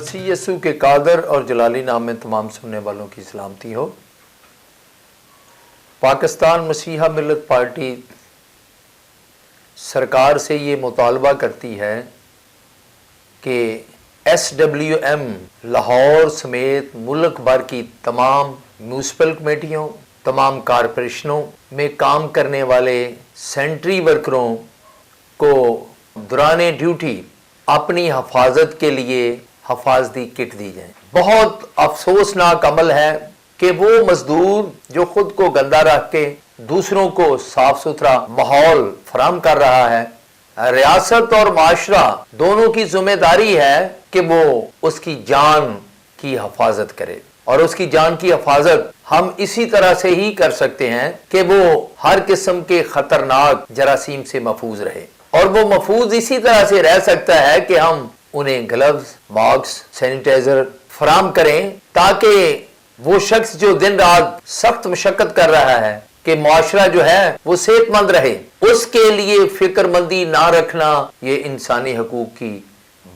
मसीह यसू के कादर और जलाली नाम में तमाम सुनने वालों की सलामती हो। पाकिस्तान मसीहा मिल्लत पार्टी सरकार से ये मुतालबा करती है कि SWM लाहौर समेत मुल्क भर की तमाम म्यूनसिपल कमेटियों, तमाम कारपोरेशनों में काम करने वाले सेंट्री वर्करों को दौरान ड्यूटी अपनी हिफाजत के लिए हिफाजती किट दी जाए। बहुत अफसोसनाक अमल है कि वो मजदूर जो खुद को गंदा रख के दूसरों को साफ सुथरा माहौल फराहम कर रहा है, रियासत और माशरा दोनों की जिम्मेदारी है कि वो उसकी जान की हिफाजत करे। और उसकी जान की हिफाजत हम इसी तरह से ही कर सकते हैं कि वो हर किस्म के खतरनाक जरासीम से महफूज रहे। और वो महफूज इसी तरह से रह सकता है कि हम उन्हें ग्लव्स, मास्क, सैनिटाइजर फराहम करें ताकि वो शख्स जो दिन रात सख्त मशक्कत कर रहा है कि माशरा जो है वो सेहतमंद रहे, उसके लिए फिक्रमंदी ना रखना ये इंसानी हकूक की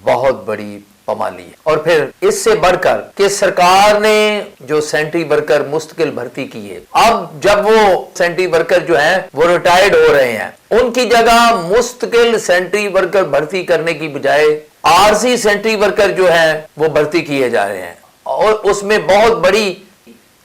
बहुत बड़ी पमाली है। और फिर इससे बढ़कर कि सरकार ने जो सेंट्री वर्कर मुस्तकिल भर्ती की है, अब जब वो सेंट्री वर्कर जो है वो रिटायर्ड हो रहे हैं, उनकी जगह मुस्तकिल सेंट्री वर्कर भर्ती करने की बजाय आरसी सेंट्री वर्कर जो है वो भर्ती किए जा रहे हैं। और उसमें बहुत बड़ी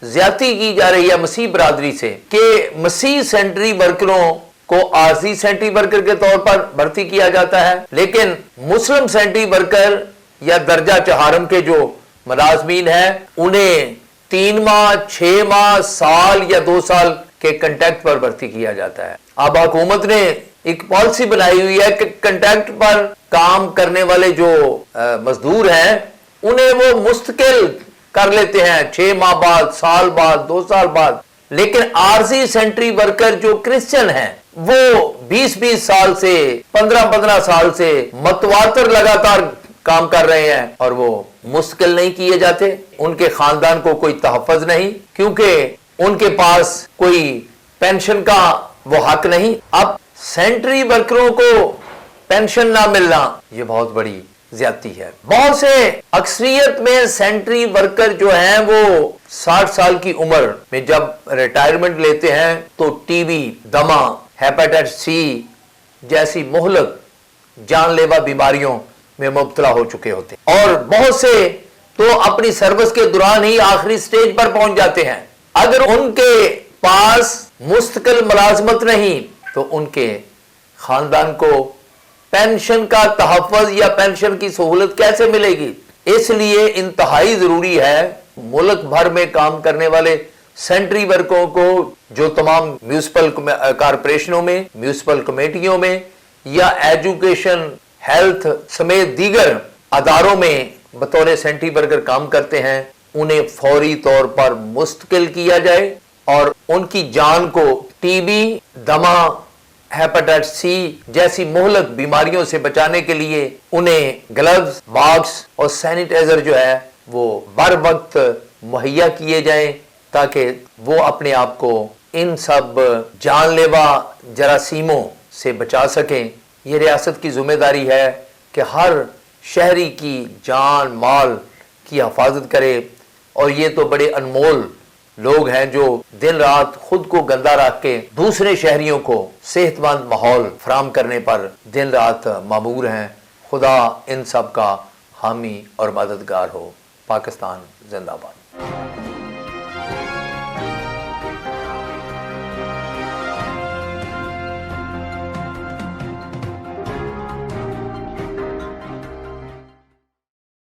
ज्यादती की जा रही है मसीह बरादरी से कि मसीह सेंट्री वर्करों को आरसी सेंट्री वर्कर के तौर पर भर्ती किया जाता है, लेकिन मुस्लिम सेंट्री वर्कर या दर्जा चहारम के जो मुलाजमीन हैं उन्हें 3 माह, 6 माह, साल या 2 साल के कंट्रैक्ट पर भर्ती किया जाता है। अब हुकूमत ने एक पॉलिसी बनाई हुई है कि कंट्रैक्ट पर काम करने वाले जो मजदूर हैं उन्हें वो मुस्तकिल कर लेते हैं 6 माह बाद, साल बाद, 2 साल बाद, लेकिन आरसी सेंट्री वर्कर जो क्रिश्चियन हैं वो 20-20 साल से 15-15 साल से मतवातर लगातार काम कर रहे हैं और वो मुश्किल नहीं किए जाते। उनके खानदान को कोई तहफ़्फ़ुज़ नहीं, क्योंकि उनके पास कोई पेंशन का वो हक नहीं। अब सेंट्री वर्करों को पेंशन ना मिलना ये बहुत बड़ी ज्यादती है। बहुत से अक्सरियत में सेंट्री वर्कर जो हैं वो 60 साल की उम्र में जब रिटायरमेंट लेते हैं तो टीबी, दमा, हेपेटाइटिस सी जैसी मुहलक जानलेवा बीमारियों में मुब्तला हो चुके होते हैं। और बहुत से तो अपनी सर्विस के दौरान ही आखिरी स्टेज पर पहुंच जाते हैं। अगर उनके पास मुस्तकिल मुलाजमत नहीं तो उनके खानदान को पेंशन का तहफ़्फ़ुज़ या पेंशन की सहूलत कैसे मिलेगी। इसलिए इंतहाई जरूरी है मुल्क भर में काम करने वाले सेंट्री वर्कों को जो तमाम म्यूनसिपल कारपोरेशनों में, म्यूनसिपल कमेटियों में या एजुकेशन, हेल्थ समेत दीगर अदारों में बतौर सेंट्री वर्कर काम करते हैं, उन्हें फौरी तौर पर मुस्तकिल किया जाए और उनकी जान को टीबी, दमा, हेपेटाइटिस सी जैसी मुहलक बीमारियों से बचाने के लिए उन्हें ग्लव्स, मास्क और सैनिटाइजर जो है वो बर वक्त मुहैया किए जाएं ताकि वो अपने आप को इन सब जानलेवा जरासीमों से बचा सकें। ये रियासत की जिम्मेदारी है कि हर शहरी की जान माल की हिफाजत करे। और ये तो बड़े अनमोल लोग हैं जो दिन रात खुद को गंदा रख के दूसरे शहरियों को सेहतमंद माहौल फराहम करने पर दिन रात मामूर हैं। खुदा इन सब का हामी और मददगार हो। पाकिस्तान जिंदाबाद।